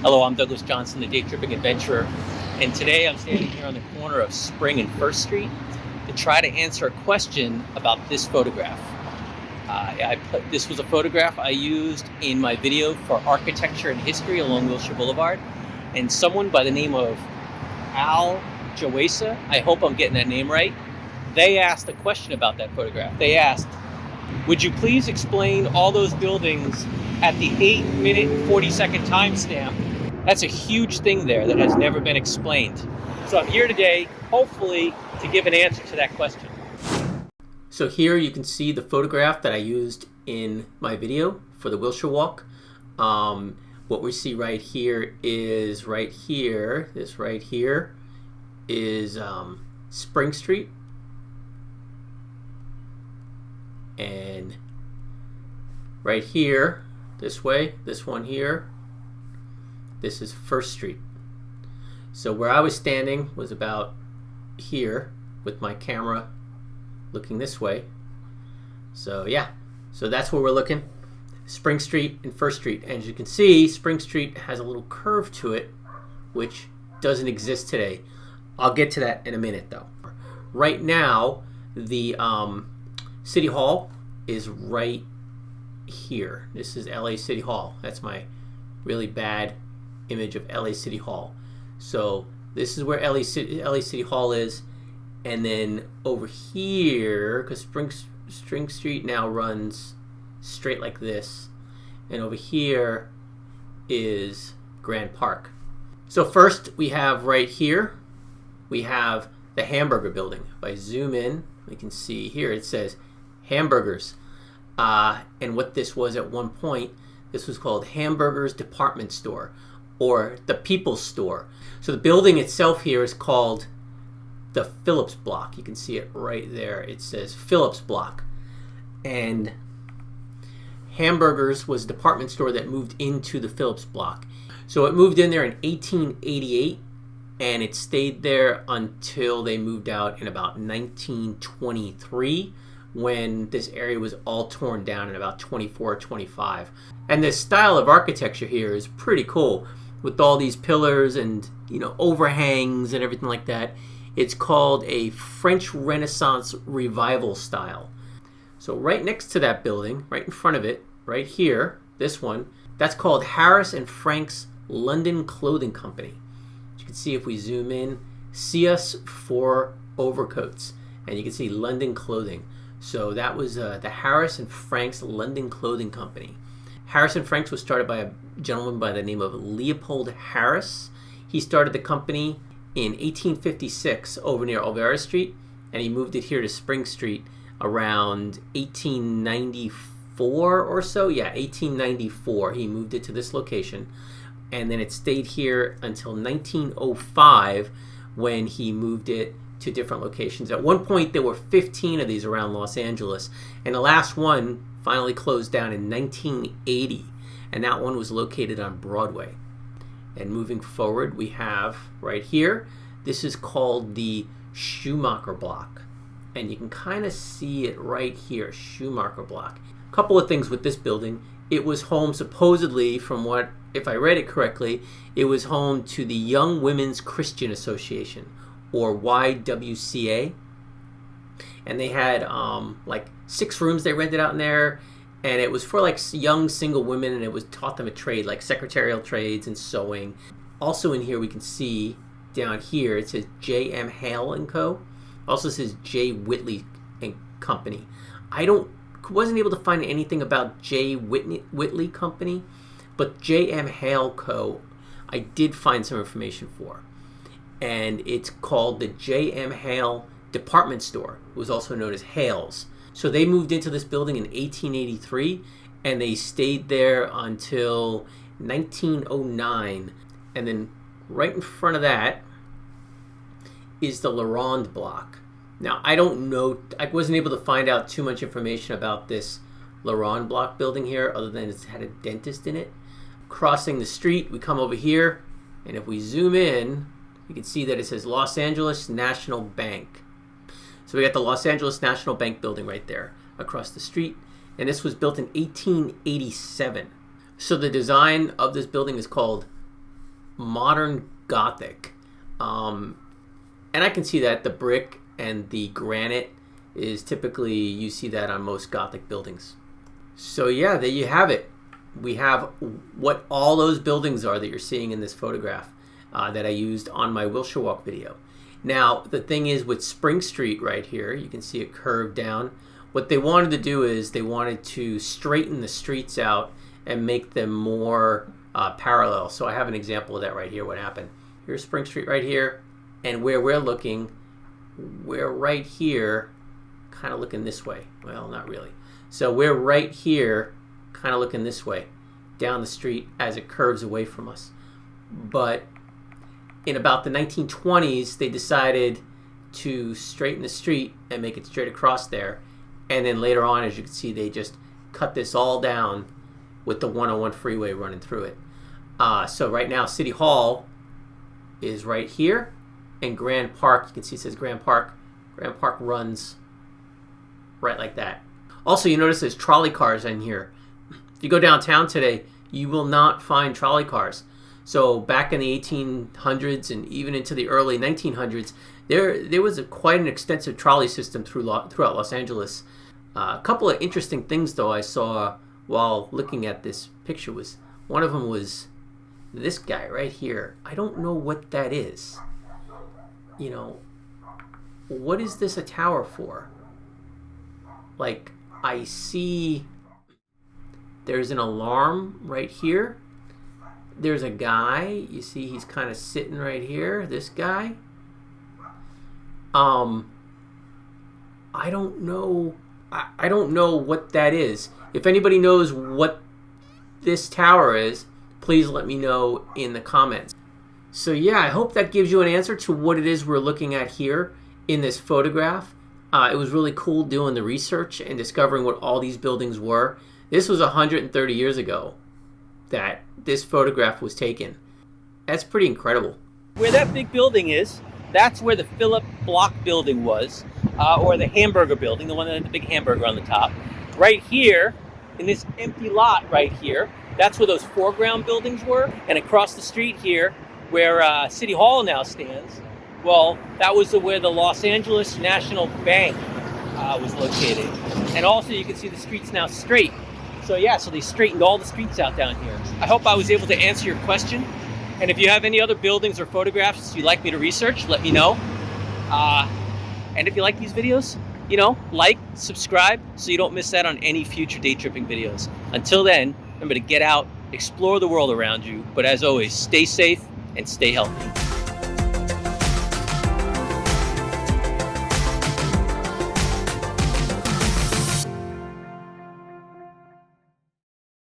Hello, I'm Douglas Johnson, the day tripping adventurer, and today I'm standing here on the corner of Spring and First Street to try to answer a question about this photograph. This was a photograph I used in my video for architecture and history along Wilshire Boulevard, and someone by the name of Al Jawesa, I hope I'm getting that name right, they asked a question about that photograph. They asked, would you please explain all those buildings at the 8-minute 40-second timestamp? That's a huge thing there that has never been explained. So I'm here today, hopefully, to give an answer to that question. So here you can see the photograph that I used in my video for the Wilshire Walk. What we see right here is this right here is Spring Street. And right here, this way, this one here, this is First Street. So where I was standing was about here with my camera looking this way. So yeah, so that's where we're looking, Spring Street and First Street. And as you can see, Spring Street has a little curve to it, which doesn't exist today. I'll get to that in a minute though. Right now, the City Hall is right here. This is LA City Hall. That's my really bad image of LA City Hall. So this is where LA City Hall is, and then over here, because Spring Street now runs straight like this, and over here is Grand Park. So first we have right here, we have the Hamburger building. If I zoom in, we can see here it says Hamburgers. And what this was at one point, this was called Hamburgers Department Store, or the People's Store. So the building itself here is called the Phillips Block. You can see it right there. It says Phillips Block. And Hamburgers was a department store that moved into the Phillips Block. So it moved in there in 1888, and it stayed there until they moved out in about 1923, when this area was all torn down in about 24 or 25. And this style of architecture here is pretty cool, with all these pillars and overhangs and everything like that. It's called a French Renaissance Revival style. So right next to that building, right in front of it, right here, this one, that's called Harris and Frank's London Clothing Company. As you can see if we zoom in, see us for overcoats, and you can see London Clothing. So that was the Harris and Frank's London Clothing Company. Harris and Frank's was started by a gentleman by the name of Leopold Harris. He started the company in 1856 over near Olvera Street, and he moved it here to Spring Street around 1894 or so. Yeah, 1894. He moved it to this location, and then it stayed here until 1905 when he moved it to different locations. At one point there were 15 of these around Los Angeles, and the last one finally closed down in 1980, and that one was located on Broadway. And moving forward, we have right here, this is called the Schumacher Block, and you can kind of see it right here, Schumacher Block. A couple of things with this building. It was home, supposedly, from what, if I read it correctly, it was home to the Young Women's Christian Association, or YWCA, and they had like 6 rooms they rented out in there, and it was for like young single women, and it was taught them a trade like secretarial trades and sewing. Also in here we can see down here it says J.M. Hale and Co. Also says J. Whitley and Company. I wasn't able to find anything about J. Whitley Company, but J.M. Hale Co. I did find some information for. And it's called the J.M. Hale Department Store. It was also known as Hale's. So they moved into this building in 1883, and they stayed there until 1909. And then right in front of that is the Laurent Block. Now, I don't know, I wasn't able to find out too much information about this Laurent Block building here, other than it's had a dentist in it. Crossing the street, we come over here, and if we zoom in, you can see that it says Los Angeles National Bank. So we got the Los Angeles National Bank building right there across the street, and this was built in 1887. So the design of this building is called modern Gothic. And I can see that the brick and the granite is typically, you see that on most Gothic buildings. So yeah, there you have it. We have what all those buildings are that you're seeing in this photograph that I used on my Wilshire Walk video. Now, the thing is with Spring Street right here, you can see it curved down. What they wanted to do is they wanted to straighten the streets out and make them more parallel. So I have an example of that right here, what happened. Here's Spring Street right here, and where we're looking, we're right here, kind of looking this way. Well, not really. So we're right here, kind of looking this way, down the street as it curves away from us. But in about the 1920s, they decided to straighten the street and make it straight across there. And then later on, as you can see, they just cut this all down with the 101 freeway running through it. So right now, City Hall is right here, and Grand Park, you can see it says Grand Park. Grand Park runs right like that. Also, you notice there's trolley cars in here. If you go downtown today, you will not find trolley cars. So back in the 1800s and even into the early 1900s, there was quite an extensive trolley system throughout Los Angeles. A couple of interesting things, though, I saw while looking at this picture was, one of them was this guy right here. I don't know what that is. You know, what is this a tower for? Like, I see there's an alarm right here. There's a guy, you see he's kind of sitting right here, this guy. I don't know. I don't know what that is. If anybody knows what this tower is, please let me know in the comments. So yeah, I hope that gives you an answer to what it is we're looking at here in this photograph. It was really cool doing the research and discovering what all these buildings were. This was 130 years ago that this photograph was taken. That's pretty incredible. Where that big building is, that's where the Philip Block building was, or the Hamburger building, the one that had the big hamburger on the top. Right here, in this empty lot right here, that's where those foreground buildings were. And across the street here, where City Hall now stands, well, that was where the Los Angeles National Bank was located. And also you can see the streets now straight. So yeah, so they straightened all the streets out down here. I hope I was able to answer your question. And if you have any other buildings or photographs you'd like me to research, let me know. And if you like these videos, you know, like, subscribe, so you don't miss out on any future day tripping videos. Until then, remember to get out, explore the world around you, but as always, stay safe and stay healthy.